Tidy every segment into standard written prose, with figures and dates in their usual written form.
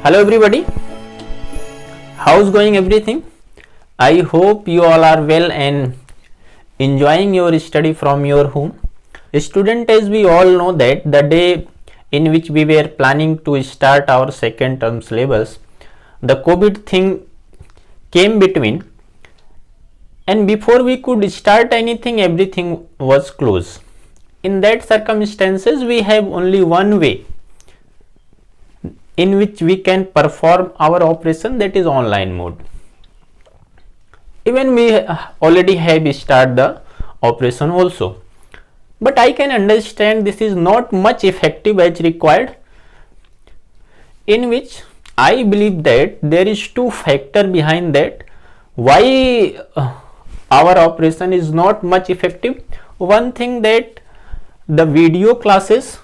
Hello everybody, how's going everything? I hope you all are well and enjoying your study from your home. Student, as we all know that the day in which we were planning to start our second term syllabus, the COVID thing came between, and before we could start anything, everything was closed. In that circumstances, we have only one way in which we can perform our operation, that is online mode. Even we already have started the operation also, but I can understand this is not much effective as required, in which I believe that there is two factor behind that why our operation is not much effective. One thing, that the video classes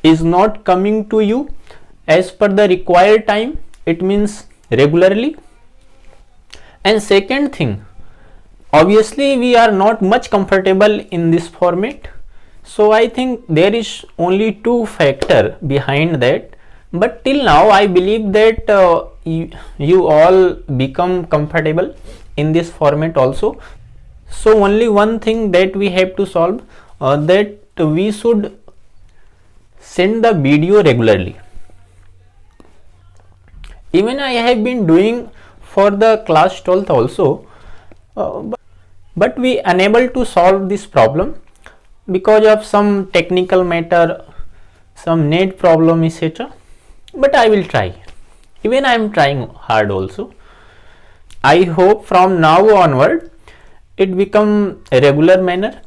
is not coming to you as per the required time, it means regularly. And second thing, obviously we are not much comfortable in this format, so I think there is only two factor behind that, but till now I believe that you all become comfortable in this format also. So only one thing that we have to solve, that we should send the video regularly. Even I have been doing for the class 12th also, but we unable to solve this problem because of some technical matter, some net problem, etc. But I will try. Even I am trying hard also. I hope from now onward it become a regular manner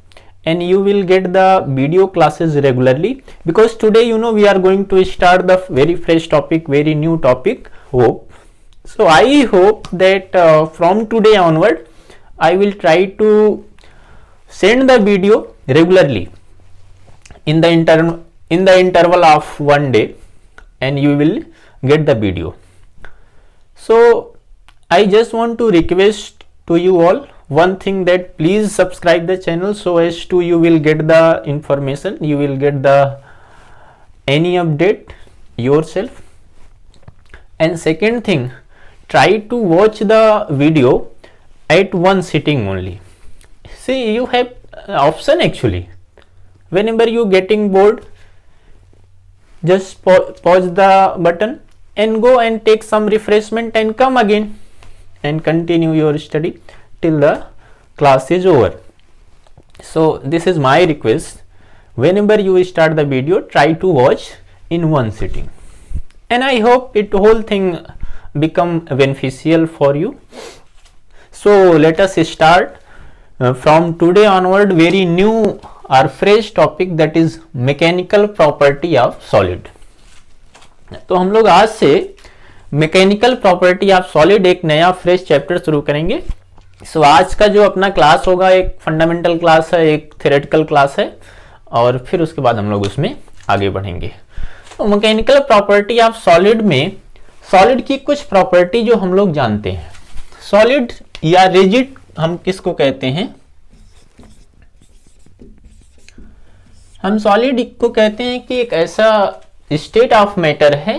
and you will get the video classes regularly, because today we are going to start the very fresh topic, very new topic, hope. So I hope that from today onward I will try to send the video regularly in the interval of one day, and you will get the video. So I just want to request to you all one thing, that please subscribe the channel so as to you will get the information, you will get the any update yourself. And second thing, try to watch the video at one sitting only. See, you have option actually. Whenever you getting bored, just pause the button and go and take some refreshment and come again and continue your study till the class is over. So this is my request. Whenever you start the video, try to watch in one sitting, and I hope it whole thing become beneficial for you. So let us start from today onward very new or fresh topic, that is mechanical property of solid. तो हम लोग आज से mechanical property of solid एक नया fresh chapter शुरू करेंगे. सो आज का जो अपना क्लास होगा, एक फंडामेंटल क्लास है, एक थ्योरेटिकल क्लास है, और फिर उसके बाद हम लोग उसमें आगे बढ़ेंगे. तो मैकेनिकल प्रॉपर्टी ऑफ सॉलिड में सॉलिड की कुछ प्रॉपर्टी जो हम लोग जानते हैं. सॉलिड या रिजिड हम किसको कहते हैं? हम सॉलिड को कहते हैं कि एक ऐसा स्टेट ऑफ मैटर है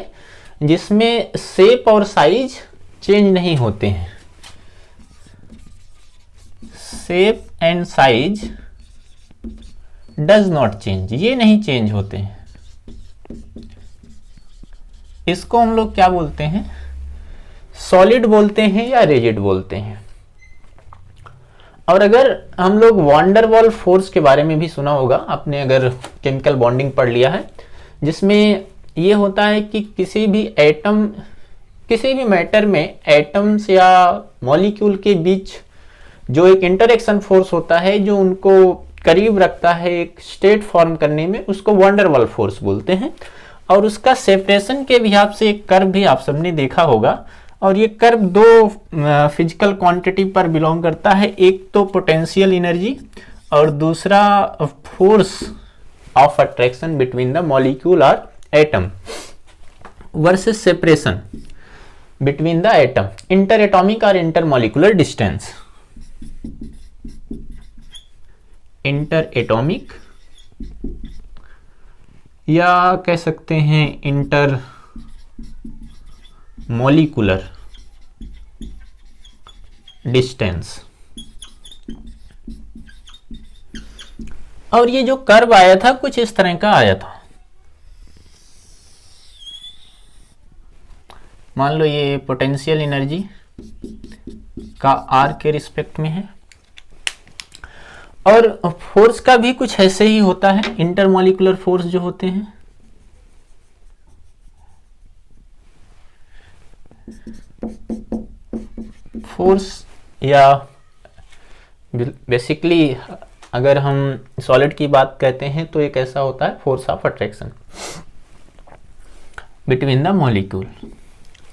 जिसमें शेप और साइज चेंज नहीं होते हैं. Shape and size does not change, ये नहीं चेंज होते हैं. इसको हम लोग क्या बोलते हैं? सॉलिड बोलते हैं या रिजिड बोलते हैं. और अगर हम लोग वैन डर वाल्स फोर्स के बारे में भी सुना होगा आपने, अगर केमिकल बॉन्डिंग पढ़ लिया है, जिसमें ये होता है कि किसी भी एटम, किसी भी मैटर में एटम्स या मॉलिक्यूल के बीच जो एक इंटरेक्शन फोर्स होता है, जो उनको करीब रखता है एक स्टेट फॉर्म करने में, उसको वैन डर वाल्स फोर्स बोलते हैं. और उसका सेपरेशन के हिसाब से एक कर्व भी आप सबने देखा होगा, और ये कर्व दो फिजिकल क्वांटिटी पर बिलोंग करता है. एक तो पोटेंशियल एनर्जी और दूसरा force of attraction between the molecule और atom versus separation between the atom, interatomic और intermolecular distance. Interatomic या कह सकते हैं इंटर मॉलिक्यूलर डिस्टेंस। और ये जो कर्व आया था कुछ इस तरह का आया था। मान लो ये पोटेंशियल एनर्जी का आर के रिस्पेक्ट में है, और फोर्स का भी कुछ ऐसे ही होता है। इंटरमॉलिक्यूलर फोर्स जो होते हैं, फोर्स या बेसिकली अगर हम सॉलिड की बात कहते हैं तो एक ऐसा होता है force of attraction between the molecule.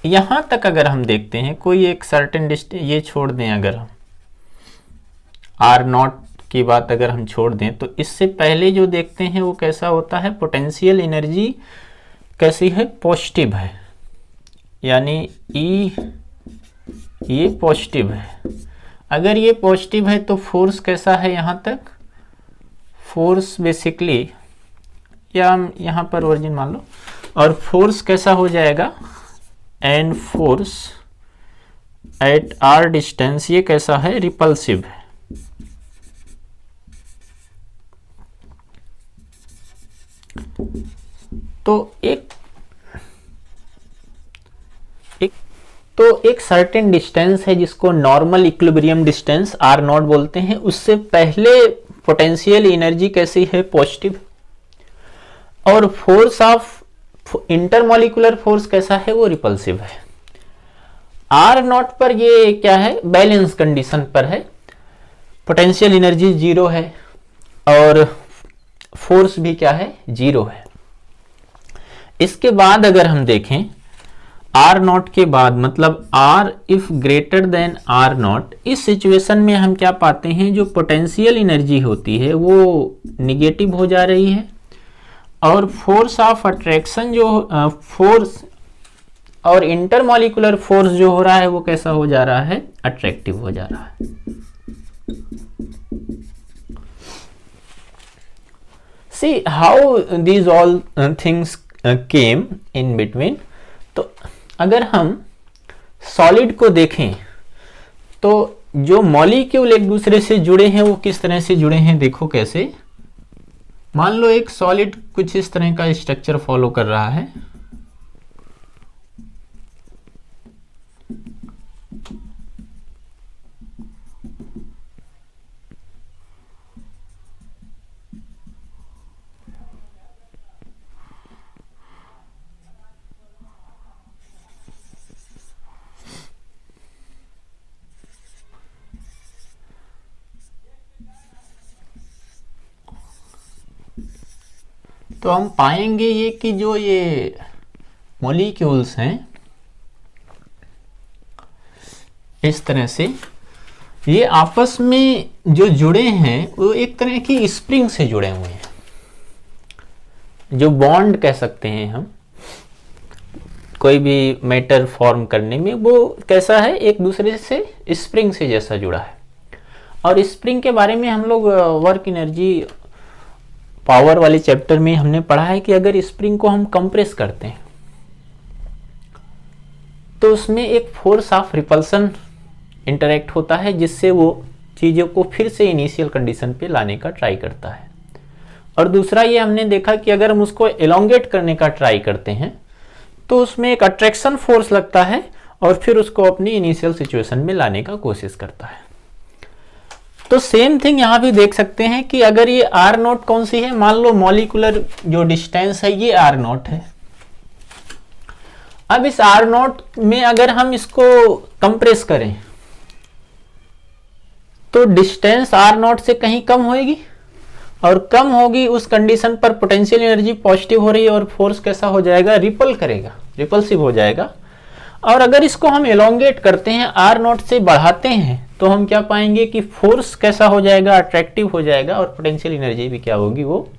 यहां तक अगर हम देखते हैं कोई एक सर्टेन डिस्टेंस, ये छोड़ दें, अगर हम आर नॉट की बात अगर हम छोड़ दें तो इससे पहले जो देखते हैं वो कैसा होता है, पोटेंशियल एनर्जी कैसी है, पॉजिटिव है, यानी ई ये पॉजिटिव है। अगर ये पॉजिटिव है तो फोर्स कैसा है, यहां तक फोर्स बेसिकली, या हम यहां पर ओरिजिन मान लो, और फोर्स कैसा हो जाएगा, and force at R distance ये कैसा है, रिपल्सिव है। तो एक सर्टेन डिस्टेंस है जिसको normal equilibrium distance R naught बोलते हैं, उससे पहले पोटेंशियल एनर्जी कैसी है, पॉजिटिव, और फोर्स ऑफ इंटरमॉलिक्यूलर फोर्स कैसा है, वो रिपल्सिव है। आर नॉट पर ये क्या है, बैलेंस कंडीशन पर है, पोटेंशियल एनर्जी जीरो है और फोर्स भी क्या है, जीरो है। इसके बाद अगर हम देखें आर नॉट के बाद, मतलब R if greater than R naught, इस सिचुएशन में हम क्या पाते हैं, जो पोटेंशियल एनर्जी होती है वो निगेटिव हो जा रही है, और फोर्स ऑफ अट्रैक्शन जो फोर्स और इंटरमॉलिक्यूलर फोर्स जो हो रहा है वो कैसा हो जा रहा है, अट्रैक्टिव हो जा रहा है। See how these all things came in between। तो अगर हम सॉलिड को देखें तो जो मॉलिक्यूल एक दूसरे से जुड़े हैं वो किस तरह से जुड़े हैं, देखो कैसे। मान लो एक सॉलिड कुछ इस तरह का स्ट्रक्चर फॉलो कर रहा है, तो हम पाएंगे ये कि जो ये मॉलिक्यूल्स हैं इस तरह से ये आपस में जो जुड़े हैं वो एक तरह की स्प्रिंग से जुड़े हुए हैं, जो बॉन्ड कह सकते हैं हम कोई भी मैटर फॉर्म करने में, वो कैसा है, एक दूसरे से स्प्रिंग से जैसा जुड़ा है। और स्प्रिंग के बारे में हम लोग वर्क एनर्जी पावर वाले चैप्टर में हमने पढ़ा है कि अगर स्प्रिंग को हम कंप्रेस करते हैं तो उसमें एक फोर्स ऑफ रिपल्सन इंटरैक्ट होता है, जिससे वो चीज़ों को फिर से इनिशियल कंडीशन पे लाने का ट्राई करता है। और दूसरा ये हमने देखा कि अगर हम उसको एलोंगेट करने का ट्राई करते हैं तो उसमें एक अट्रैक्शन फोर्स लगता है और फिर उसको अपनी इनिशियल सिचुएशन में लाने का कोशिश करता है। तो सेम थिंग यहाँ भी देख सकते हैं कि अगर ये आर नॉट कौन सी है, मान लो मॉलिक्यूलर जो डिस्टेंस है ये आर नॉट है। अब इस आर नॉट में अगर हम इसको कंप्रेस करें तो डिस्टेंस आर नॉट से कहीं कम होगी, और कम होगी उस कंडीशन पर पोटेंशियल एनर्जी पॉजिटिव हो रही है और फोर्स कैसा हो जाएगा, रिपल करेगा, रिपल्सिव हो जाएगा। और अगर इसको हम एलोंगेट करते हैं, आर नॉट से बढ़ाते हैं, तो हम क्या पाएंगे कि फोर्स कैसा हो जाएगा, अट्रैक्टिव हो जाएगा, और पोटेंशियल एनर्जी भी क्या होगी, वो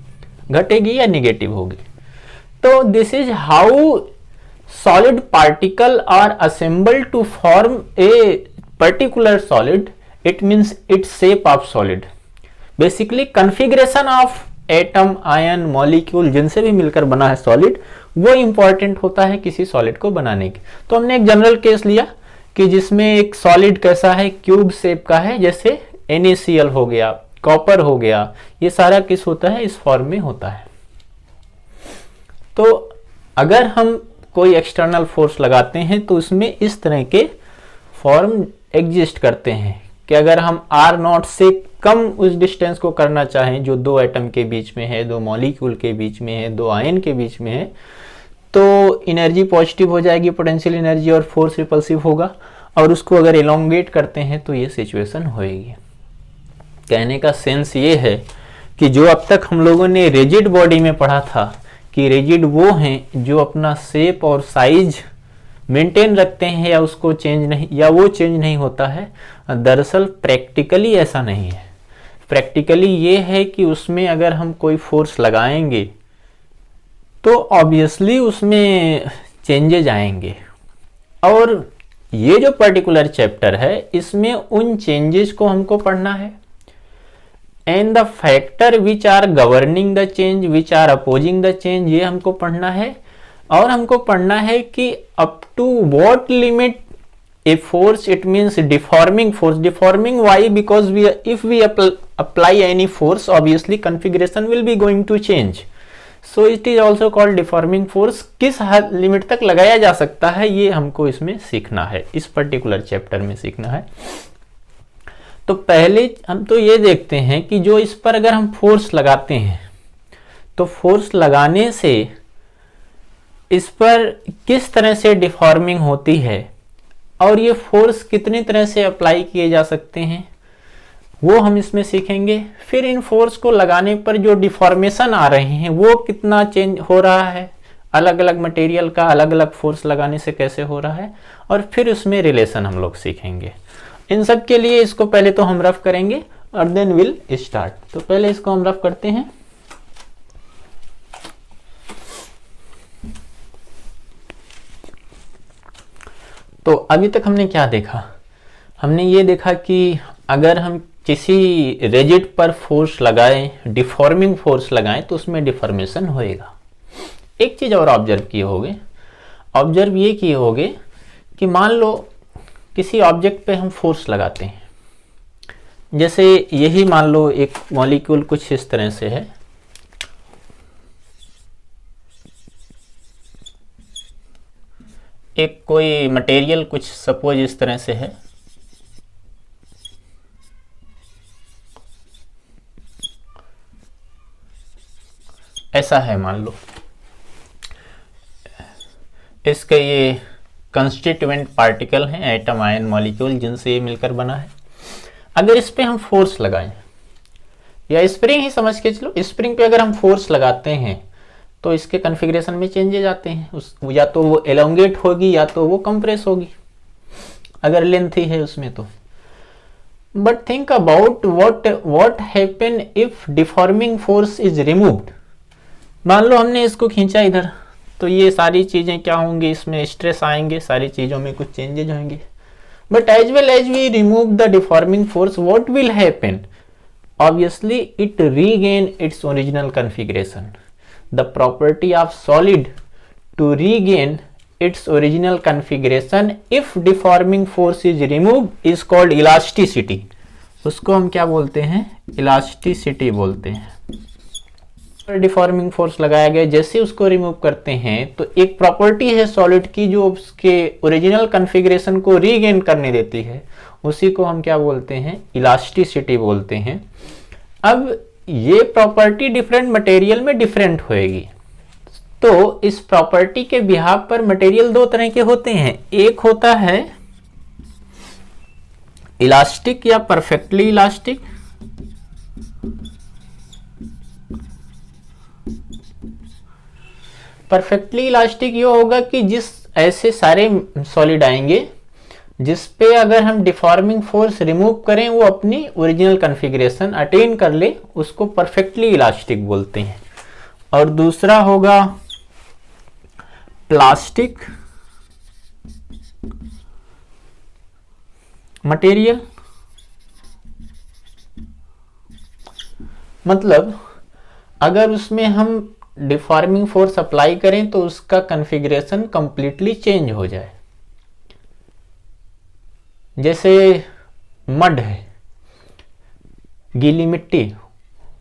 घटेगी या निगेटिव होगी। तो this is how solid particle are assembled to form a particular solid, it means its shape of solid. Basically configuration of atom, ion, molecule जिनसे भी मिलकर बना है सॉलिड, वो इंपॉर्टेंट होता है किसी सॉलिड को बनाने के। तो हमने एक जनरल केस लिया कि जिसमें एक सॉलिड कैसा है, क्यूब शेप का है, जैसे NaCl हो गया, कॉपर हो गया, ये सारा किस होता है, इस फॉर्म में होता है। तो अगर हम कोई एक्सटर्नल फोर्स लगाते हैं तो उसमें इस तरह के फॉर्म एग्जिस्ट करते हैं कि अगर हम R0 से कम उस डिस्टेंस को करना चाहें जो दो एटम के बीच में है, दो मॉलिक्यूल के बीच में है, दो आयन के बीच में है, तो एनर्जी पॉजिटिव हो जाएगी, पोटेंशियल एनर्जी, और फोर्स रिपल्सिव होगा। और उसको अगर एलोंगेट करते हैं तो ये सिचुएशन होएगी। कहने का सेंस ये है कि जो अब तक हम लोगों ने रिजिड बॉडी में पढ़ा था कि रिजिड वो हैं जो अपना शेप और साइज मेंटेन रखते हैं या उसको चेंज नहीं, या वो चेंज नहीं होता है, दरअसल प्रैक्टिकली ऐसा नहीं है। प्रैक्टिकली ये है कि उसमें अगर हम कोई फोर्स लगाएंगे तो ऑब्वियसली उसमें चेंजेज आएंगे। और ये जो पर्टिकुलर चैप्टर है इसमें उन चेंजेस को हमको पढ़ना है, and the factor which are governing the change, which are opposing the change, ये हमको पढ़ना है। और हमको पढ़ना है कि up to what limit a force, it means deforming force. Deforming, why? Because if we apply any force, obviously configuration will be going to change, so it is also called deforming force. किस हद limit तक लगाया जा सकता है ये हमको इसमें सीखना है, इस पर्टिकुलर चैप्टर में सीखना है। तो पहले हम तो ये देखते हैं कि जो इस पर अगर हम फोर्स लगाते हैं तो फोर्स लगाने से इस पर किस तरह से डिफॉर्मिंग होती है और ये फोर्स कितनी तरह से अप्लाई किए जा सकते हैं वो हम इसमें सीखेंगे। फिर इन फोर्स को लगाने पर जो डिफॉर्मेशन आ रहे हैं वो कितना चेंज हो रहा है, अलग अलग मटेरियल का अलग अलग फोर्स लगाने से कैसे हो रहा है, और फिर उसमें रिलेशन हम लोग सीखेंगे। इन सब के लिए इसको पहले तो हम रफ करेंगे और देन विल स्टार्ट। तो पहले इसको हम रफ करते हैं। तो अभी तक हमने क्या देखा, हमने ये देखा कि अगर हम किसी रिजिड पर फोर्स लगाएं, डिफॉर्मिंग फोर्स लगाएं, तो उसमें डिफॉर्मेशन होएगा। एक चीज और ऑब्जर्व किए होगे, ऑब्जर्व ये किए होगे कि मान लो किसी ऑब्जेक्ट पे हम फोर्स लगाते हैं, जैसे यही मान लो एक मॉलिक्यूल कुछ इस तरह से है, एक कोई मटेरियल कुछ सपोज इस तरह से है, ऐसा है मान लो, इसके ये कंस्टिट्यूएंट पार्टिकल हैं, एटम, आयन, मॉलिक्यूल जिनसे ये मिलकर बना है। अगर इस पे हम फोर्स लगाएं, या स्प्रिंग ही समझ के चलो, स्प्रिंग पे अगर हम फोर्स लगाते हैं तो इसके कॉन्फ़िगरेशन में चेंजेस आते हैं, या तो वो एलोंगेट होगी या तो वो कंप्रेस होगी अगर लेंथ ही है उसमें तो। But think about what happen if deforming force is removed. मान लो हमने इसको खींचा इधर, तो ये सारी चीजें क्या होंगी, इसमें स्ट्रेस आएंगे, सारी चीजों में कुछ चेंजेज होंगे। But as well as we remove the deforming force, what will happen? Obviously it regain its original configuration. The property of solid to regain its original configuration if deforming force is removed is called elasticity. उसको हम क्या बोलते हैं? Elasticity बोलते हैं। Deforming force लगाया गया, जैसे उसको रिमूव करते हैं तो एक प्रॉपर्टी है सॉलिड की जो उसके ओरिजिनल कॉन्फ़िगरेशन को रीगेन करने देती है, उसी को हम क्या बोलते हैं? इलास्टिसिटी बोलते हैं। अब ये प्रॉपर्टी डिफरेंट मटेरियल में डिफरेंट होएगी, तो इस प्रॉपर्टी के बिहाफ पर मटेरियल दो तरह के होते हैं। एक होता है इलास्टिक या परफेक्टली इलास्टिक, परफेक्टली इलास्टिक ये होगा कि जिस ऐसे सारे सॉलिड आएंगे जिस पे अगर हम डिफॉर्मिंग फोर्स रिमूव करें वो अपनी ओरिजिनल कॉन्फ़िगरेशन अटेन कर ले, उसको परफेक्टली इलास्टिक बोलते हैं। और दूसरा होगा प्लास्टिक मटेरियल, मतलब अगर उसमें हम डिफॉर्मिंग फोर्स अप्लाई करें तो उसका कॉन्फ़िगरेशन कंप्लीटली चेंज हो जाए। जैसे मड है, गीली मिट्टी,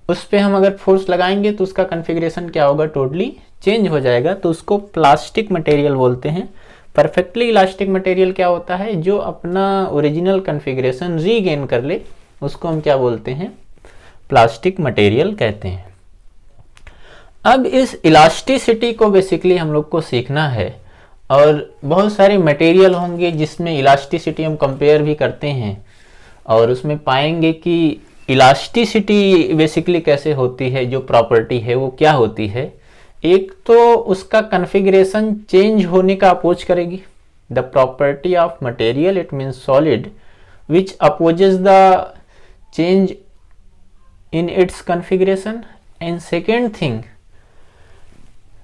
उस पे हम अगर फोर्स लगाएंगे तो उसका कॉन्फ़िगरेशन क्या होगा, टोटली चेंज हो जाएगा। तो उसको प्लास्टिक मटेरियल बोलते हैं। परफेक्टली इलास्टिक मटेरियल क्या होता है, जो अपना ओरिजिनल कॉन्फ़िगरेशन रीगेन कर ले, उसको हम क्या बोलते हैं, प्लास्टिक मटेरियल कहते हैं। अब इस इलास्टिसिटी को बेसिकली हम लोग को सीखना है, और बहुत सारे मटेरियल होंगे जिसमें इलास्टिसिटी हम कंपेयर भी करते हैं, और उसमें पाएंगे कि इलास्टिसिटी बेसिकली कैसे होती है, जो प्रॉपर्टी है वो क्या होती है। एक तो उसका कॉन्फ़िगरेशन चेंज होने का अपोज करेगी, the property of material, it means solid, which opposes the change in its configuration. And second thing,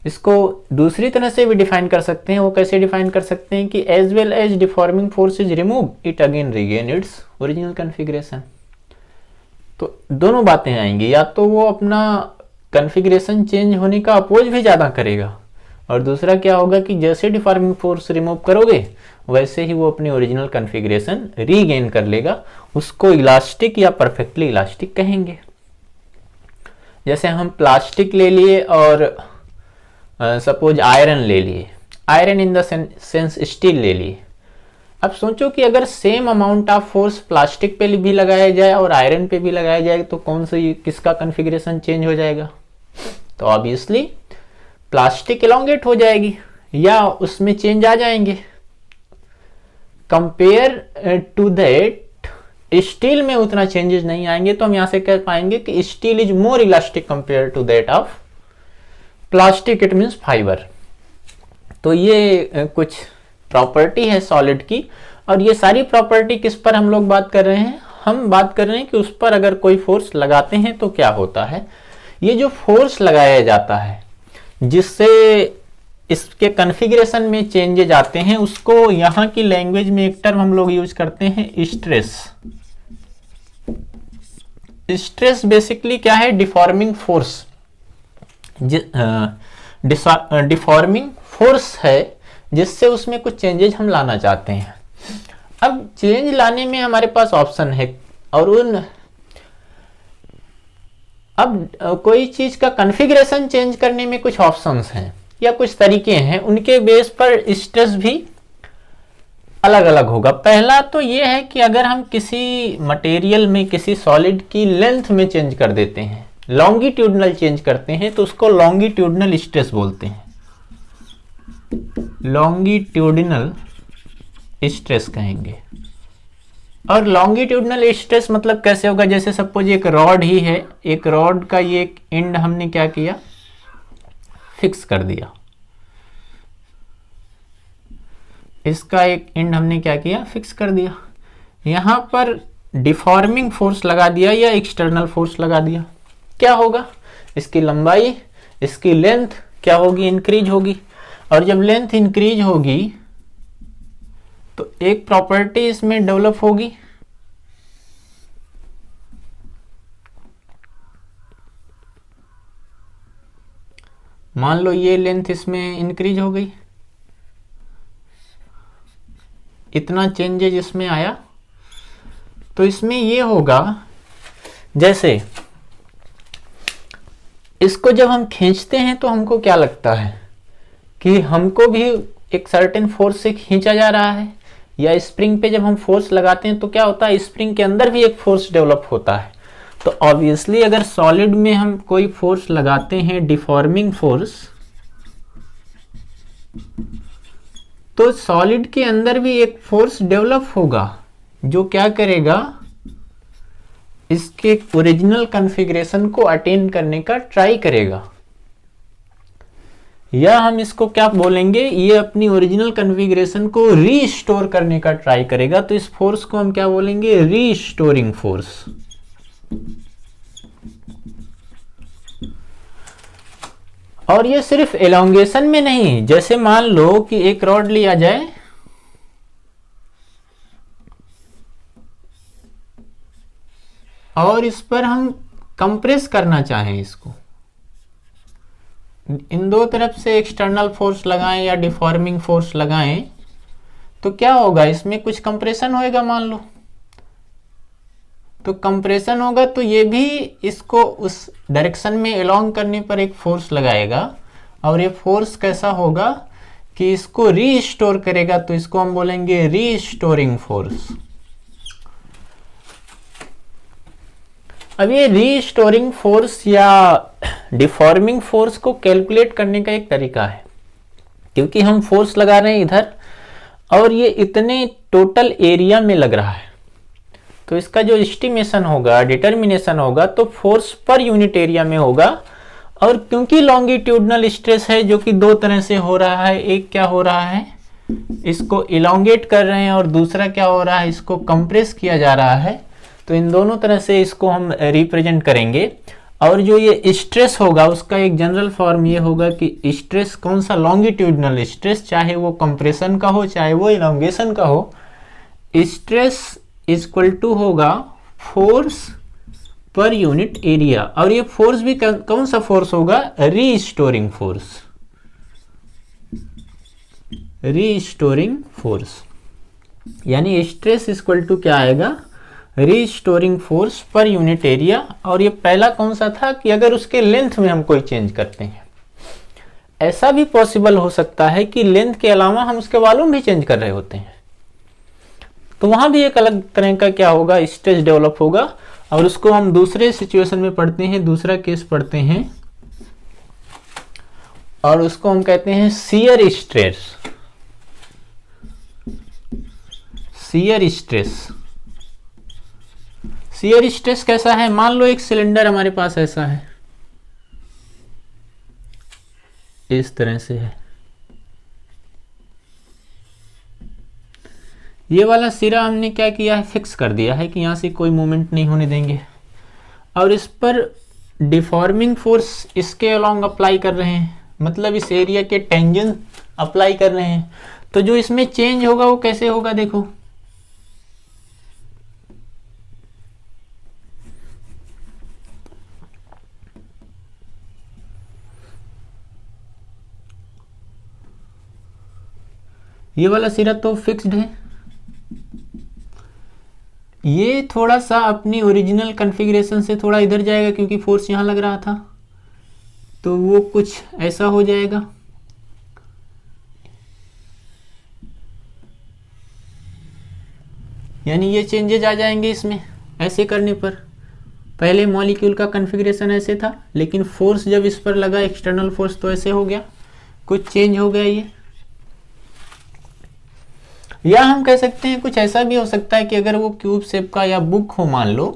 इसको दूसरी तरह से भी डिफाइन कर सकते हैं। वो कैसे डिफाइन कर सकते हैं कि as well as deforming force is remove, it again regain its original configuration. तो दोनों बातें आएंगी, या तो वो अपना कॉन्फ़िगरेशन चेंज होने का अपोज भी ज़्यादा करेगा, और दूसरा क्या होगा कि जैसे डिफॉर्मिंग फोर्स रिमूव करोगे वैसे ही वो अपनी ओरिजिनल कॉन्फ़िगरेशन रीगेन कर लेगा। उसको इलास्टिक या परफेक्टली इलास्टिक कहेंगे। जैसे हम प्लास्टिक ले लिए और सपोज आयरन ले लिए, iron in the sense steel ले लिए। अब सोचो कि अगर same amount of force plastic पे भी लगाया जाए और आयरन पे भी लगाया जाए तो कौन सा किसका कॉन्फ़िगरेशन चेंज हो जाएगा। तो ऑब्वियसली प्लास्टिक एलोंगेट हो जाएगी या उसमें चेंज आ जाएंगे। कंपेयर टू दैट स्टील में उतना चेंजेस नहीं आएंगे। तो हम यहां से कह पाएंगे कि steel is more elastic compare to that of plastic, it means fibre. तो ये कुछ प्रॉपर्टी है सॉलिड की, और ये सारी प्रॉपर्टी किस पर हम लोग बात कर रहे हैं, हम बात कर रहे हैं कि उस पर अगर कोई फोर्स लगाते हैं तो क्या होता है। ये जो फोर्स लगाया जाता है जिससे इसके कॉन्फ़िगरेशन में चेंजेज आते हैं, उसको यहाँ की लैंग्वेज में एक टर्म हम लोग यूज करते हैं, स्ट्रेस। स्ट्रेस बेसिकली क्या है, डिफॉर्मिंग फोर्स। डिफॉर्मिंग फोर्स है जिससे उसमें कुछ चेंजेज हम लाना चाहते हैं। अब चेंज लाने में हमारे पास ऑप्शन है, और अब कोई चीज का कॉन्फ़िगरेशन चेंज करने में कुछ ऑप्शंस हैं या कुछ तरीके हैं, उनके बेस पर स्ट्रेस भी अलग अलग होगा। पहला तो ये है कि अगर हम किसी मटेरियल में, किसी सॉलिड की लेंथ में चेंज कर देते हैं, लॉन्गिट्यूडनल चेंज करते हैं, तो उसको लॉन्गिट्यूडनल स्ट्रेस बोलते हैं, लॉन्गिट्यूडनल स्ट्रेस कहेंगे। और लॉन्गिट्यूडनल स्ट्रेस मतलब कैसे होगा, जैसे सपोज एक रॉड ही है, एक रॉड का ये एक एंड हमने क्या किया, फिक्स कर दिया, इसका एक एंड हमने क्या किया, फिक्स कर दिया। यहां पर डिफॉर्मिंग फोर्स लगा दिया या एक्सटर्नल फोर्स लगा दिया, क्या होगा, इसकी लंबाई, इसकी लेंथ क्या होगी, इंक्रीज होगी। और जब लेंथ इंक्रीज होगी तो एक प्रॉपर्टी इसमें डेवलप होगी, मान लो ये लेंथ इसमें इंक्रीज हो गई, इतना चेंजेज इसमें आया, तो इसमें ये होगा, जैसे इसको जब हम खींचते हैं तो हमको क्या लगता है कि हमको भी एक सर्टेन फोर्स से खींचा जा रहा है, या स्प्रिंग पे जब हम फोर्स लगाते हैं तो क्या होता है, स्प्रिंग के अंदर भी एक फोर्स डेवलप होता है। तो ऑब्वियसली अगर सॉलिड में हम कोई फोर्स लगाते हैं, डिफॉर्मिंग फोर्स, तो सॉलिड के अंदर भी एक फोर्स डेवलप होगा जो क्या करेगा, इसके ओरिजिनल कॉन्फ़िगरेशन को अटेन करने का ट्राई करेगा, या हम इसको क्या बोलेंगे, ये अपनी ओरिजिनल कॉन्फ़िगरेशन को रीस्टोर करने का ट्राई करेगा। तो इस फोर्स को हम क्या बोलेंगे, रीस्टोरिंग फोर्स। और ये सिर्फ एलोंगेशन में नहीं, जैसे मान लो कि एक रॉड लिया जाए, और इस पर हम कंप्रेस करना चाहें इसको, इन दो तरफ से एक्सटर्नल फोर्स लगाएं या डिफॉर्मिंग फोर्स लगाएं तो क्या होगा, इसमें कुछ कंप्रेशन होएगा मान लो, तो कंप्रेशन होगा तो ये भी इसको उस डायरेक्शन में एलोंग करने पर एक फोर्स लगाएगा, और ये फोर्स कैसा होगा कि इसको रीस्टोर करेगा, तो इसको हम बोलेंगे रीस्टोरिंग फोर्स। अब ये रीस्टोरिंग फोर्स या डिफॉर्मिंग फोर्स को कैलकुलेट करने का एक तरीका है, क्योंकि हम फोर्स लगा रहे हैं इधर और ये इतने टोटल एरिया में लग रहा है, तो इसका जो एस्टिमेशन होगा, डिटर्मिनेशन होगा, तो फोर्स पर यूनिट एरिया में होगा। और क्योंकि लॉन्गिट्यूडनल स्ट्रेस है जो कि दो तरह से हो रहा है, एक क्या हो रहा है, इसको इलोंगेट कर रहे हैं, और दूसरा क्या हो रहा है, इसको कंप्रेस किया जा रहा है, तो इन दोनों तरह से इसको हम रिप्रेजेंट करेंगे। और जो ये स्ट्रेस होगा उसका एक जनरल फॉर्म ये होगा कि स्ट्रेस कौन सा, लॉन्गिट्यूडनल स्ट्रेस, चाहे वो कंप्रेशन का हो चाहे वो इलोंगेशन का हो, स्ट्रेस इक्वल टू होगा फोर्स पर यूनिट एरिया। और ये फोर्स भी कौन सा फोर्स होगा, रीस्टोरिंग फोर्स, रीस्टोरिंग फोर्स, यानी स्ट्रेस इक्वल टू क्या आएगा, restoring force per unit area. और ये पहला कौन सा था कि अगर उसके लेंथ में हम कोई चेंज करते हैं, ऐसा भी पॉसिबल हो सकता है कि लेंथ के अलावा हम उसके वॉल्यूम भी चेंज कर रहे होते हैं, तो वहां भी एक अलग तरह का क्या होगा, स्ट्रेस डेवलप होगा। और उसको हम दूसरे सिचुएशन में पढ़ते हैं, दूसरा केस पढ़ते हैं, और उसको हम कहते हैं shear stress, shear stress. Shear stress कैसा है, मान लो एक सिलेंडर हमारे पास ऐसा है, इस तरह से है, ये वाला सिरा हमने क्या किया है, फिक्स कर दिया है कि यहां से कोई मूवमेंट नहीं होने देंगे, और इस पर डिफॉर्मिंग फोर्स इसके अलोंग अप्लाई कर रहे हैं, मतलब इस एरिया के टेंजेंट अप्लाई कर रहे हैं। तो जो इसमें चेंज होगा वो कैसे होगा, देखो ये वाला सिरा तो फिक्स्ड है, ये थोड़ा सा अपनी ओरिजिनल कॉन्फ़िगरेशन से थोड़ा इधर जाएगा क्योंकि फोर्स यहां लग रहा था, तो वो कुछ ऐसा हो जाएगा। यानी ये चेंजेज आ जाएंगे इसमें ऐसे करने पर। पहले मॉलिक्यूल का कॉन्फ़िगरेशन ऐसे था, लेकिन फोर्स जब इस पर लगा, एक्सटर्नल फोर्स, तो ऐसे हो गया, कुछ चेंज हो गया ये। या हम कह सकते हैं कुछ ऐसा भी हो सकता है कि अगर वो क्यूब शेप का या बुक हो मान लो,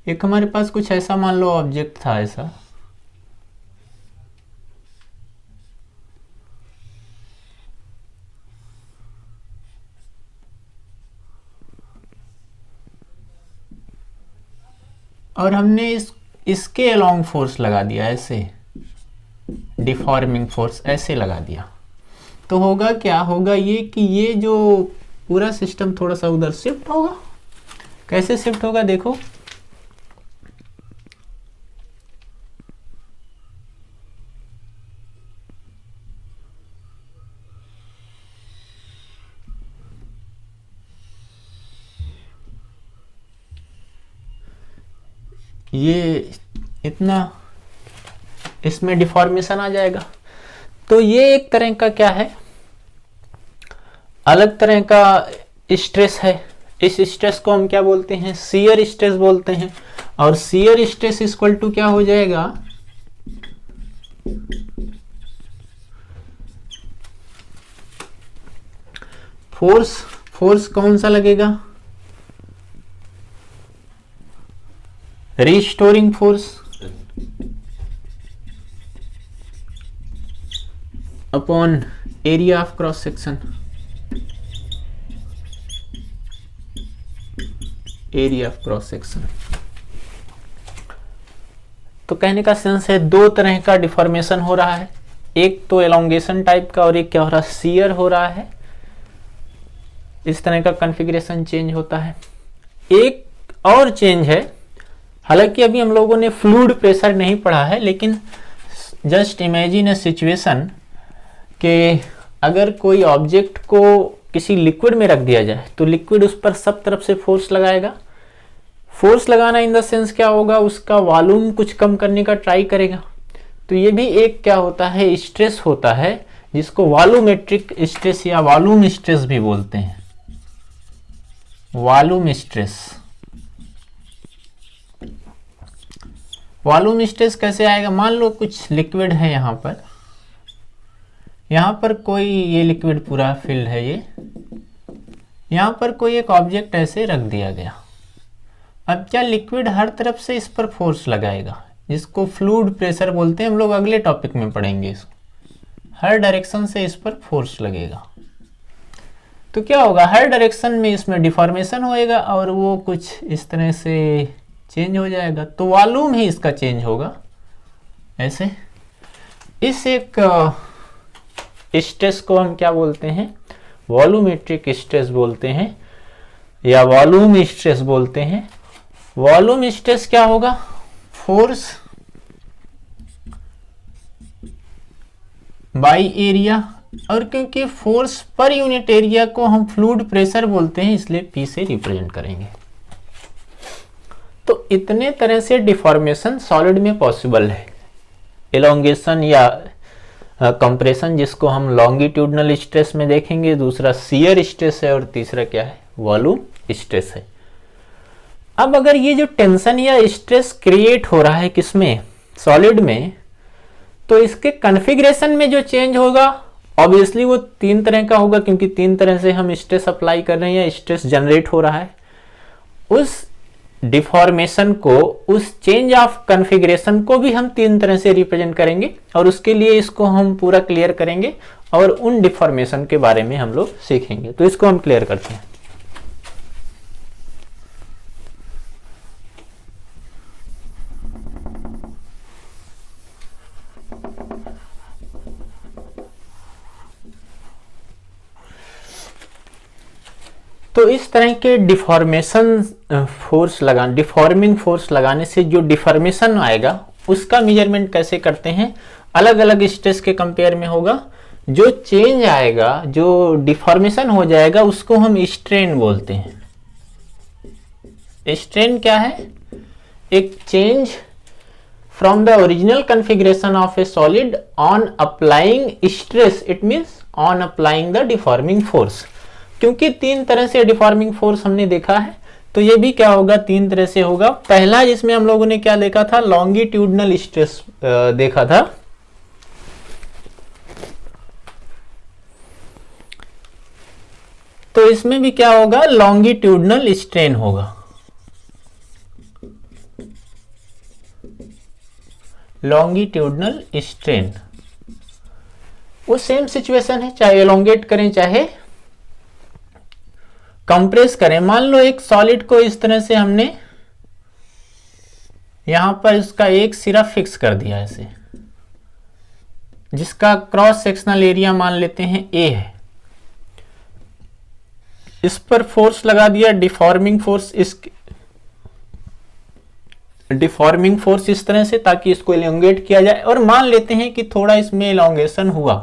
एक हमारे पास कुछ ऐसा मान लो ऑब्जेक्ट था ऐसा, और हमने इसके अलोंग फोर्स लगा दिया, ऐसे डिफॉर्मिंग फोर्स ऐसे लगा दिया, तो होगा क्या, होगा ये कि ये जो पूरा सिस्टम थोड़ा सा उधर शिफ्ट होगा। कैसे शिफ्ट होगा, देखो ये इतना, इसमें डिफॉर्मेशन आ जाएगा। तो ये एक तरह का क्या है, अलग तरह का स्ट्रेस है। इस स्ट्रेस को हम क्या बोलते हैं, शियर स्ट्रेस बोलते हैं। और शियर स्ट्रेस इक्वल टू क्या हो जाएगा, फोर्स कौन सा लगेगा, restoring force upon area of cross section, area of cross section. तो कहने का सेंस है दो तरह का डिफॉर्मेशन हो रहा है, एक तो एलोंगेशन टाइप का और एक क्या हो रहा है, शियर हो रहा है। इस तरह का कॉन्फ़िगरेशन चेंज होता है। एक और चेंज है, हालांकि अभी हम लोगों ने फ्लूइड प्रेशर नहीं पढ़ा है, लेकिन जस्ट इमेजिन ए सिचुएशन कि अगर कोई ऑब्जेक्ट को किसी लिक्विड में रख दिया जाए तो लिक्विड उस पर सब तरफ से फोर्स लगाएगा। फोर्स लगाना इन द सेंस क्या होगा, उसका वॉल्यूम कुछ कम करने का ट्राई करेगा। तो ये भी एक क्या होता है, स्ट्रेस होता है, जिसको वॉल्यूमेट्रिक स्ट्रेस या वॉल्यूम स्ट्रेस भी बोलते हैं। वॉल्यूम स्ट्रेस, वॉल्यूम स्ट्रेस कैसे आएगा, मान लो कुछ लिक्विड है यहाँ पर कोई ये लिक्विड पूरा फिल्ड है, ये यहाँ पर कोई एक ऑब्जेक्ट ऐसे रख दिया गया। अब क्या लिक्विड हर तरफ से इस पर फोर्स लगाएगा, जिसको फ्लूइड प्रेशर बोलते हैं, हम लोग अगले टॉपिक में पढ़ेंगे इसको। हर डायरेक्शन से इस पर फोर्स लगेगा तो क्या होगा, हर डायरेक्शन में इसमें डिफॉर्मेशन होएगा और वो कुछ इस तरह से चेंज हो जाएगा। तो वॉल्यूम ही इसका चेंज होगा ऐसे। इस एक स्ट्रेस को हम क्या बोलते हैं, वॉल्यूमेट्रिक स्ट्रेस बोलते हैं या वॉल्यूम स्ट्रेस बोलते हैं। वॉल्यूम स्ट्रेस क्या होगा, फोर्स बाई एरिया, और क्योंकि फोर्स पर यूनिट एरिया को हम फ्लूइड प्रेशर बोलते हैं इसलिए P से रिप्रेजेंट करेंगे। तो इतने तरह से डिफॉर्मेशन सॉलिड में पॉसिबल है। एलोंगेशन या कंप्रेशन जिसको हम लॉन्गिट्यूडनल स्ट्रेस में देखेंगे, दूसरा शियर स्ट्रेस है और तीसरा क्या है, वॉल्यूम स्ट्रेस है। अब अगर ये जो टेंशन या स्ट्रेस क्रिएट हो रहा है किसमें, सॉलिड में, तो इसके कॉन्फ़िगरेशन में जो चेंज होगा ऑब्वियसली वो तीन तरह का होगा, क्योंकि तीन तरह से हम स्ट्रेस अप्लाई कर रहे हैं या स्ट्रेस जनरेट हो रहा है। उस डिफॉर्मेशन को, उस चेंज ऑफ कॉन्फ़िगरेशन को भी हम तीन तरह से रिप्रेजेंट करेंगे और उसके लिए इसको हम पूरा क्लियर करेंगे और उन डिफॉर्मेशन के बारे में हम लोग सीखेंगे। तो इसको हम क्लियर करते हैं। तो इस तरह के डिफॉर्मेशन फोर्स डिफॉर्मिंग फोर्स लगाने से जो डिफॉर्मेशन आएगा उसका मेजरमेंट कैसे करते हैं, अलग अलग स्ट्रेस के कंपेयर में होगा। जो चेंज आएगा, जो डिफॉर्मेशन हो जाएगा, उसको हम स्ट्रेन बोलते हैं। स्ट्रेन क्या है, एक change from the original configuration of A solid on applying stress, it means on applying the deforming force. क्योंकि तीन तरह से डिफॉर्मिंग फोर्स हमने देखा है, तो ये भी क्या होगा, तीन तरह से होगा। पहला जिसमें हम लोगों ने क्या देखा था, लॉन्गिट्यूडनल स्ट्रेस देखा था। तो इसमें भी क्या होगा, लॉन्गिट्यूडनल स्ट्रेन होगा। लॉन्गिट्यूडनल स्ट्रेन वो सेम सिचुएशन है, चाहे एलोंगेट करें चाहे कंप्रेस करें। मान लो एक सॉलिड को इस तरह से हमने यहां पर इसका एक सिरा फिक्स कर दिया ऐसे, जिसका क्रॉस सेक्शनल एरिया मान लेते हैं A है। इस पर फोर्स लगा दिया, डिफॉर्मिंग फोर्स इस तरह से, ताकि इसको एलोंगेट किया जाए। और मान लेते हैं कि थोड़ा इसमें एलोंगेशन हुआ,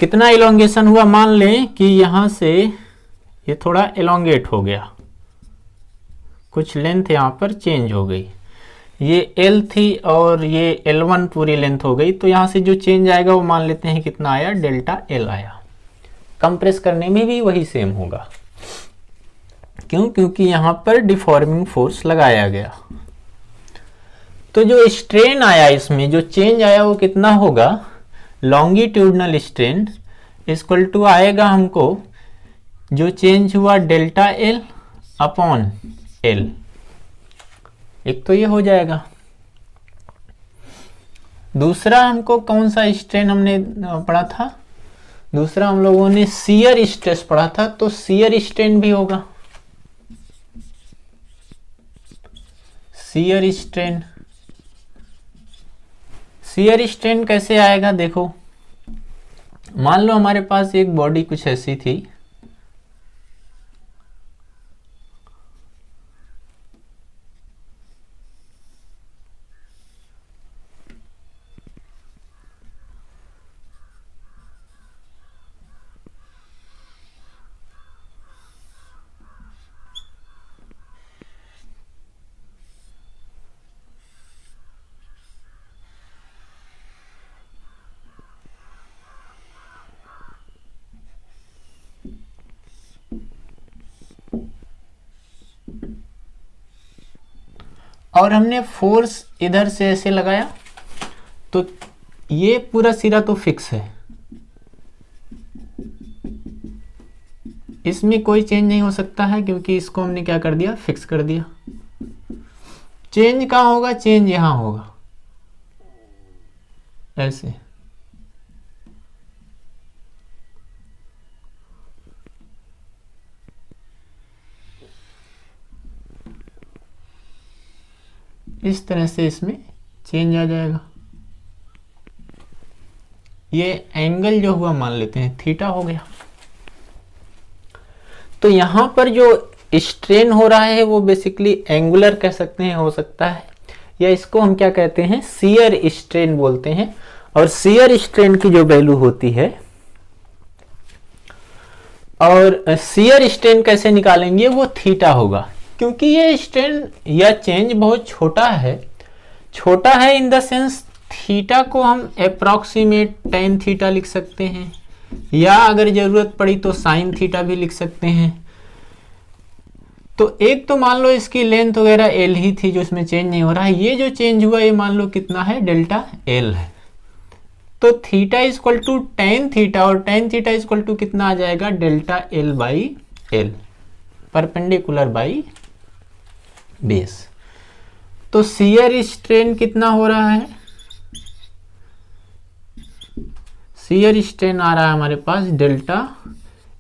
कितना एलोंगेशन हुआ, मान लें कि यहां से ये थोड़ा एलोंगेट हो गया, कुछ लेंथ यहां पर चेंज हो गई। ये L थी और ये L1 पूरी लेंथ हो गई, तो यहां से जो चेंज आएगा वो मान लेते हैं कितना आया, डेल्टा L आया। कंप्रेस करने में भी वही सेम होगा। क्यों, क्योंकि यहां पर डिफॉर्मिंग फोर्स लगाया गया। तो जो स्ट्रेन आया, इसमें जो चेंज आया वो कितना होगा, लॉन्गिट्यूडनल स्ट्रेन इक्वल टू आएगा हमको जो चेंज हुआ डेल्टा L अपॉन L। एक तो ये हो जाएगा। दूसरा हमको कौन सा स्ट्रेन हमने पढ़ा था, दूसरा हम लोगों ने शियर स्ट्रेस पढ़ा था, तो शियर स्ट्रेन भी होगा। शियर स्ट्रेन, शियर स्ट्रेन कैसे आएगा, देखो मान लो हमारे पास एक बॉडी कुछ ऐसी थी, और हमने फोर्स इधर से ऐसे लगाया, तो ये पूरा सिरा तो फिक्स है, इसमें कोई चेंज नहीं हो सकता है, क्योंकि इसको हमने क्या कर दिया, फिक्स कर दिया। चेंज कहाँ होगा, चेंज यहां होगा, ऐसे। इस तरह से इसमें चेंज आ जाएगा। ये एंगल जो हुआ मान लेते हैं थीटा हो गया। तो यहां पर जो स्ट्रेन हो रहा है वो बेसिकली एंगुलर कह सकते हैं, हो सकता है, या इसको हम क्या कहते हैं, शियर स्ट्रेन बोलते हैं। और शियर स्ट्रेन की जो वैल्यू होती है, और शियर स्ट्रेन कैसे निकालेंगे, वो थीटा होगा, क्योंकि ये स्ट्रेन या चेंज बहुत छोटा है। छोटा है इन द सेंस थीटा को हम अप्रॉक्सीमेट tan थीटा लिख सकते हैं, या अगर जरूरत पड़ी तो साइन थीटा भी लिख सकते हैं। तो एक तो मान लो इसकी लेंथ वगैरह एल ही थी जो इसमें चेंज नहीं हो रहा है, ये जो चेंज हुआ ये मान लो कितना है, डेल्टा एल है। तो theta is equal to tan theta, और tan theta is equal to कितना आ जाएगा, delta L by L, perpendicular by base. तो शियर स्ट्रेन कितना हो रहा है, शियर स्ट्रेन आ रहा है हमारे पास डेल्टा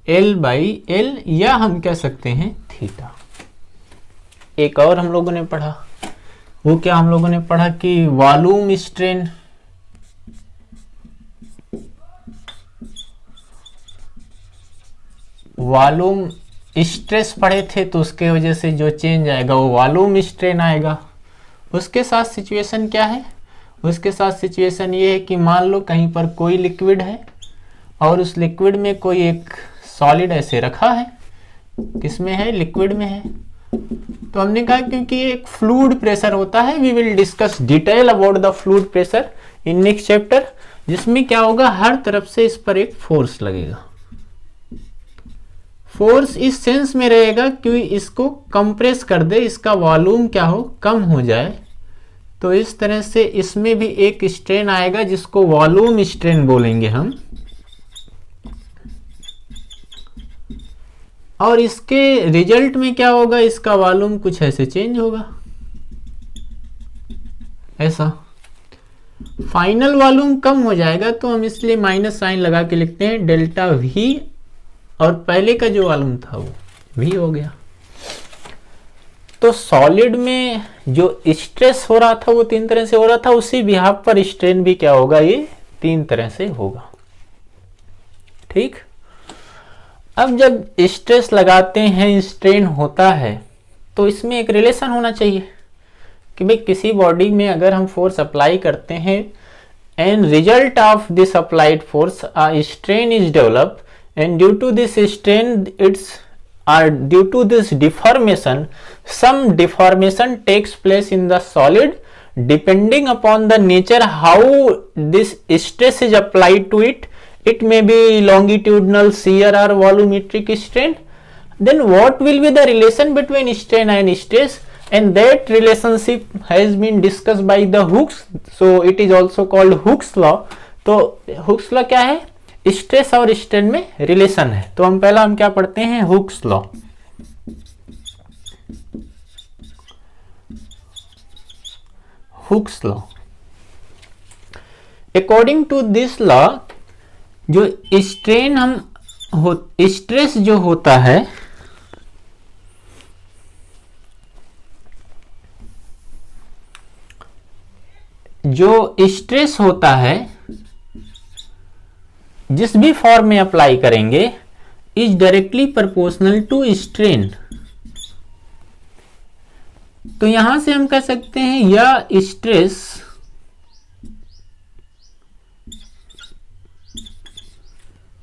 एल बाई एल, या हम कह सकते हैं थीटा। एक और हम लोगों ने पढ़ा, वो क्या हम लोगों ने पढ़ा कि वॉल्यूम स्ट्रेन, वॉल्यूम स्ट्रेस पढ़े थे, तो उसके वजह से जो चेंज आएगा वो वॉल्यूम स्ट्रेन आएगा। उसके साथ सिचुएशन क्या है, उसके साथ सिचुएशन ये है कि मान लो कहीं पर कोई लिक्विड है और उस लिक्विड में कोई एक सॉलिड ऐसे रखा है, किसमें है, लिक्विड में है। तो हमने कहा क्योंकि एक फ्लूइड प्रेशर होता है, we will discuss detail about the fluid pressure in next chapter, जिसमें क्या होगा, हर तरफ से इस पर एक फोर्स लगेगा। फोर्स इस सेंस में रहेगा कि इसको कंप्रेस कर दे, इसका वॉल्यूम क्या हो, कम हो जाए। तो इस तरह से इसमें भी एक स्ट्रेन आएगा जिसको वॉल्यूम स्ट्रेन बोलेंगे हम, और इसके रिजल्ट में क्या होगा, इसका वॉल्यूम कुछ ऐसे चेंज होगा, ऐसा फाइनल वॉल्यूम कम हो जाएगा। तो हम इसलिए माइनस साइन लगा के लिखते हैं डेल्टा वी, और पहले का जो वॉल्यूम था वो वी हो गया। तो सॉलिड में जो स्ट्रेस हो रहा था वो तीन तरह से हो रहा था, उसी बिहाफ पर स्ट्रेन भी क्या होगा, ये तीन तरह से होगा। ठीक, अब जब स्ट्रेस लगाते हैं, स्ट्रेन होता है, तो इसमें एक रिलेशन होना चाहिए कि भाई किसी बॉडी में अगर हम फोर्स अप्लाई करते हैं and result of this applied force strain is developed, and due to this strain due to this deformation, some deformation takes place in the solid depending upon the nature how this stress is applied to it. It may be longitudinal, shear or volumetric strain. Then what will be the relation between strain and stress, and that relationship has been discussed by the Hooke's, so it is also called Hooke's law. तो Hooke's law क्या है, stress और strain में relation है। तो हम पहला क्या पढ़ते हैं, Hooke's law. Hooke's law, according to this law जो स्ट्रेन स्ट्रेस जो होता है, जो स्ट्रेस होता है जिस भी फॉर्म में अप्लाई करेंगे is directly proportional to strain. तो यहां से हम कह सकते हैं या stress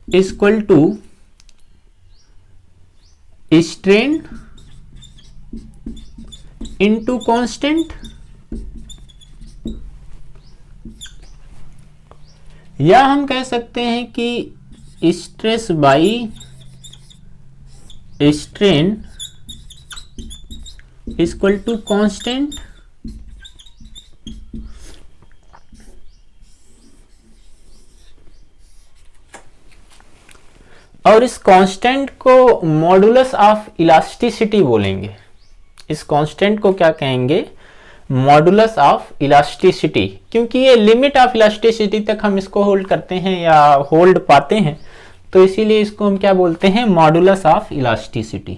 equal to strain into constant, या हम कह सकते हैं कि stress by strain equal to constant. और इस कांस्टेंट को मॉडुलस ऑफ इलास्टिसिटी बोलेंगे। इस कांस्टेंट को क्या कहेंगे? मॉडुलस ऑफ इलास्टिसिटी, क्योंकि ये लिमिट ऑफ इलास्टिसिटी तक हम इसको होल्ड करते हैं या होल्ड पाते हैं, तो इसीलिए इसको हम क्या बोलते हैं? Modulus of elasticity.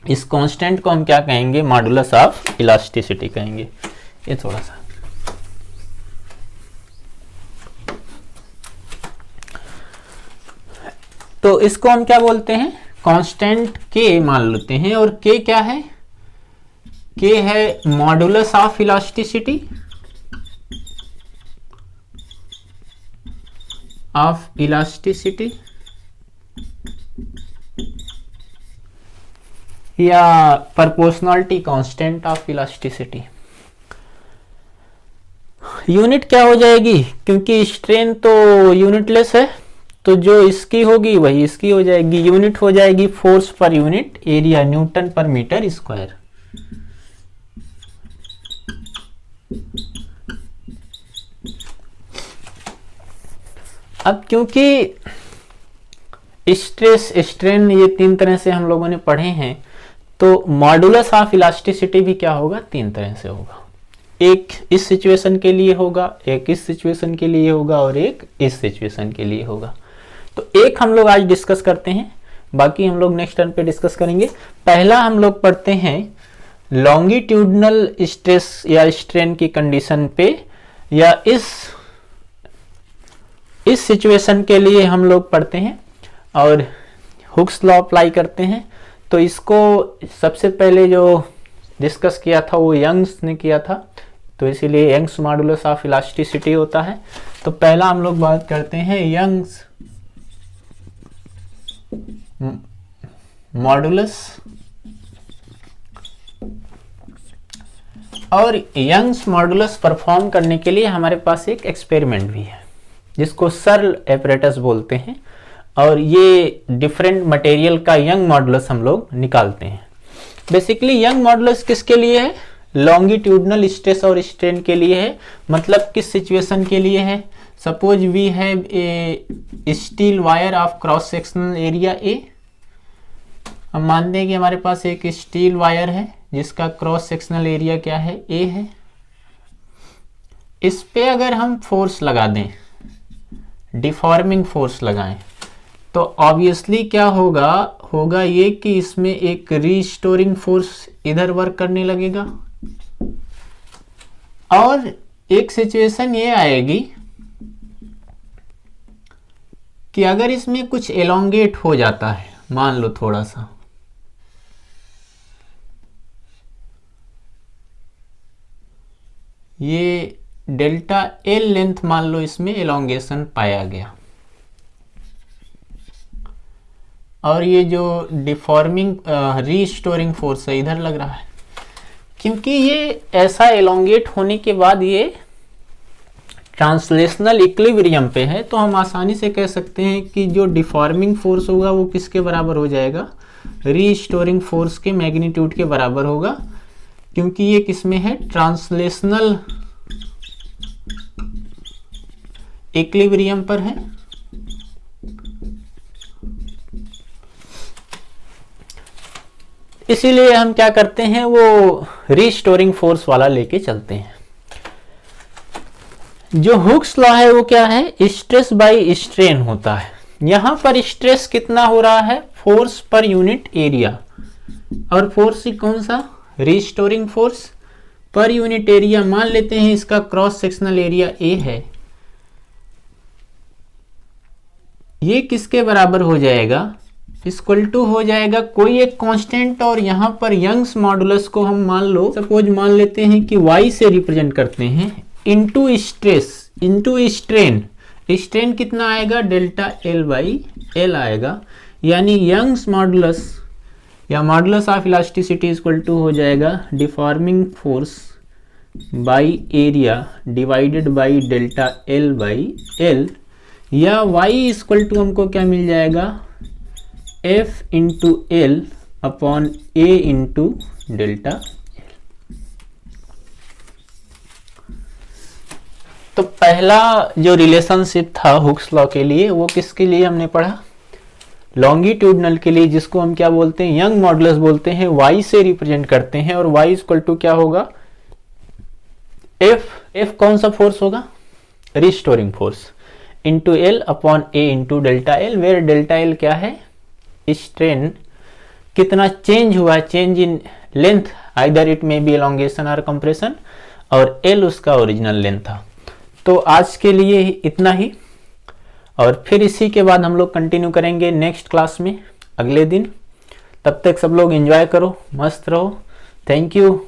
इस कांस्टेंट को हम क्या कहेंगे? मॉडुलस ऑफ इलास्टिसिटी कहेंगे। ये थोड़ा सा तो इसको हम क्या बोलते हैं? कांस्टेंट के मान लेते हैं। और के क्या है? के है मॉडुलस ऑफ इलास्टिसिटी या proportionality constant of elasticity. Unit क्या हो जाएगी? क्योंकि स्ट्रेन तो यूनिटलेस है, तो जो इसकी होगी वही इसकी हो जाएगी। यूनिट हो जाएगी force per unit area, Newton पर मीटर स्क्वायर। अब क्योंकि स्ट्रेस स्ट्रेन ये तीन तरह से हम लोगों ने पढ़े हैं, तो मॉडुलस ऑफ इलास्टिसिटी भी क्या होगा? तीन तरह से होगा। एक इस सिचुएशन के लिए होगा, एक इस सिचुएशन के लिए होगा, और एक इस सिचुएशन के लिए होगा। तो एक हम लोग आज डिस्कस करते हैं, बाकी हम लोग नेक्स्ट टर्न पे डिस्कस करेंगे। पहला हम लोग पढ़ते हैं लॉन्गिट्यूडनल स्ट्रेस या स्ट्रेन की कंडीशन पे, या इस सिचुएशन के लिए हम लोग पढ़ते हैं और हुक्स लॉ अप्लाई करते हैं। तो इसको सबसे पहले जो डिस्कस किया था वो यंग्स ने किया था, तो इसीलिए यंग्स मॉडुलस ऑफ इलास्टिसिटी होता है। तो पहला हम लोग बात करते हैं यंग्स मॉडुलस, और यंग्स मॉडुलस परफॉर्म करने के लिए हमारे पास एक एक्सपेरिमेंट भी है जिसको सर्ल एपरेटस बोलते हैं, और ये डिफरेंट मटेरियल का यंग मॉडुलस हम लोग निकालते हैं। बेसिकली यंग मॉडुलस किसके लिए है? लॉन्गिट्यूडनल स्ट्रेस और स्ट्रेन के लिए है। मतलब किस सिचुएशन के लिए है? Suppose we have a steel wire of cross sectional area A. हम मानते हैं कि हमारे पास एक स्टील वायर है जिसका क्रॉस सेक्शनल एरिया क्या है? ए है। इस पे अगर हम फोर्स लगा दें, डिफॉर्मिंग फोर्स लगाएं, तो ऑब्वियसली क्या होगा ये कि इसमें एक रीस्टोरिंग फोर्स इधर वर्क करने लगेगा, और एक सिचुएशन ये आएगी कि अगर इसमें कुछ एलोंगेट हो जाता है, मान लो थोड़ा सा, ये डेल्टा एल लेंथ मान लो इसमें एलोंगेशन पाया गया, और ये जो डिफॉर्मिंग रीस्टोरिंग फोर्स है इधर लग रहा है, क्योंकि ये ऐसा एलोंगेट होने के बाद ये ट्रांसलेशनल इक्विलिब्रियम पे है, तो हम आसानी से कह सकते हैं कि जो डिफॉर्मिंग फोर्स होगा वो किसके बराबर हो जाएगा? रीस्टोरिंग फोर्स के मैग्नीट्यूड के बराबर होगा, क्योंकि ये किसमें है? ट्रांसलेशनल इक्विलिब्रियम पर है। इसीलिए हम क्या करते हैं? वो रीस्टोरिंग फोर्स वाला लेके चलते हैं। जो हुक्स लॉ है वो क्या है? स्ट्रेस बाय स्ट्रेन होता है। यहां पर स्ट्रेस कितना हो रहा है? फोर्स पर यूनिट एरिया, और फोर्स कौन सा? Restoring force. Per unit area मान लेते हैं इसका क्रॉस सेक्शनल एरिया ए है, ये किसके बराबर हो जाएगा, इक्वल टू हो जाएगा कोई एक कांस्टेंट, और यहां पर यंग्स मॉडुलस को हम मान लो सपोज मान लेते हैं कि y से रिप्रेजेंट करते हैं, into stress into strain, strain कितना आएगा डेल्टा एल बाई एल आएगा, यानी यंग्स मॉडुलस या modulus of elasticity equal to हो जाएगा deforming force by area divided by delta L by L, या y इक्वल टू हमको क्या मिल जाएगा F into L upon A into delta L. तो पहला जो रिलेशनशिप था हुक्स लॉ के लिए वो किसके लिए हमने पढ़ा, लॉन्गिट्यूडनल के लिए, जिसको हम क्या बोलते हैं यंग मॉडुलस बोलते हैं, y से रिप्रेजेंट करते हैं, और y इक्वल टू क्या होगा F कौन सा फोर्स होगा, restoring force into L upon A into delta L, where delta L क्या है स्ट्रेन, कितना चेंज हुआ है, change in length, either it may be elongation और कंप्रेशन, और एल उसका ओरिजिनल लेंथ था। तो आज के लिए इतना ही, और फिर इसी के बाद हम लोग कंटिन्यू करेंगे नेक्स्ट क्लास में अगले दिन। तब तक सब लोग एंजॉय करो, मस्त रहो, थैंक यू।